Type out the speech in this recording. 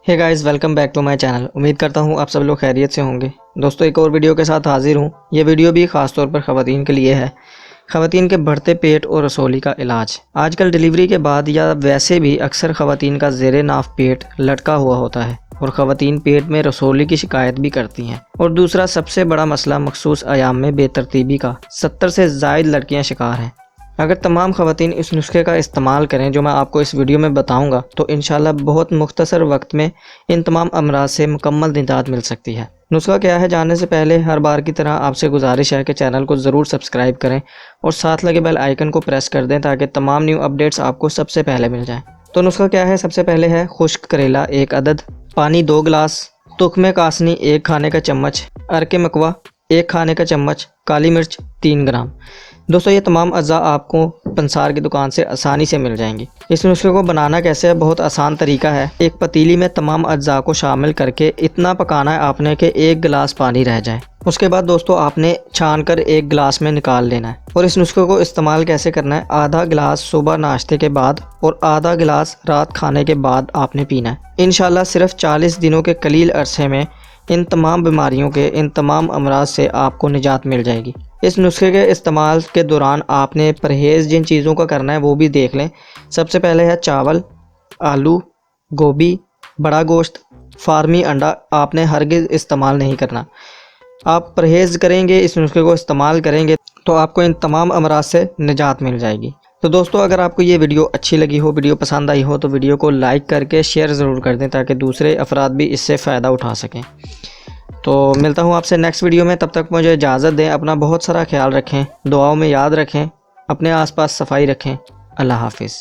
Hey guys, welcome back to my channel. उम्मीद करता हूँ आप सब लोग खैरियत से होंगे। दोस्तों, एक और वीडियो के साथ हाजिर हूँ। ये वीडियो भी ख़ास तौर पर ख़वातीन के लिए है। ख़वातीन के बढ़ते पेट और रसोली का इलाज। आजकल डिलीवरी के बाद या वैसे भी अक्सर ख़वातीन का ज़ेरे नाफ पेट लटका हुआ होता है और ख़वातीन पेट में रसोली की शिकायत भी करती हैं। और दूसरा सबसे बड़ा मसला मखसूस अयाम में बेतरतीबी का 70 से ज़ायद लड़कियाँ शिकार हैं। अगर तमाम ख़वातीन इस नुस्खे का इस्तेमाल करें जो मैं आपको इस वीडियो में बताऊंगा तो इंशाल्लाह बहुत मुख्तसर वक्त में इन तमाम अमराज से मुकम्मल निजात मिल सकती है। नुस्खा क्या है जानने से पहले हर बार की तरह आपसे गुजारिश है कि चैनल को ज़रूर सब्सक्राइब करें और साथ लगे बेल आइकन को प्रेस कर दें ताकि तमाम न्यू अपडेट्स आपको सबसे पहले मिल जाएँ। तो नुस्खा क्या है? सबसे पहले है खुश्क करेला 1 अदद, पानी 2 गिलास, तुख्मे कासनी 1 खाने का चम्मच, अर्के मकवा 1 खाने का चम्मच, काली मिर्च 3 ग्राम। दोस्तों, ये तमाम अज़्ज़ा आपको पंसार की दुकान से आसानी से मिल जाएंगी। इस नुस्खे को बनाना कैसे है? बहुत आसान तरीका है। एक पतीली में तमाम अज़्ज़ा को शामिल करके इतना पकाना है आपने कि 1 गिलास पानी रह जाए। उसके बाद दोस्तों आपने छान कर 1 गिलास में निकाल लेना है। और इस नुस्खे को इस्तेमाल कैसे करना है? आधा गिलास सुबह नाश्ते के बाद और आधा गिलास रात खाने के बाद आपने पीना है। इंशाल्लाह सिर्फ 40 दिनों के कलील अरसे में इन तमाम बीमारियों के, इन तमाम अमराज से आपको निजात मिल जाएगी। इस नुस्खे के इस्तेमाल के दौरान आपने परहेज़ जिन चीज़ों का करना है वो भी देख लें। सबसे पहले है चावल, आलू, गोभी, बड़ा गोश्त, फार्मी अंडा आपने हरगिज़ इस्तेमाल नहीं करना। आप परहेज़ करेंगे, इस नुस्खे को इस्तेमाल करेंगे तो आपको इन तमाम अमराज से निजात मिल जाएगी। तो दोस्तों, अगर आपको ये वीडियो अच्छी लगी हो, वीडियो पसंद आई हो तो वीडियो को लाइक करके शेयर ज़रूर कर दें ताकि दूसरे अफराद भी इससे फ़ायदा उठा सकें। तो मिलता हूँ आपसे नेक्स्ट वीडियो में। तब तक मुझे इजाज़त दें। अपना बहुत सारा ख्याल रखें, दुआओं में याद रखें, अपने आसपास सफाई रखें। अल्लाह हाफिज़।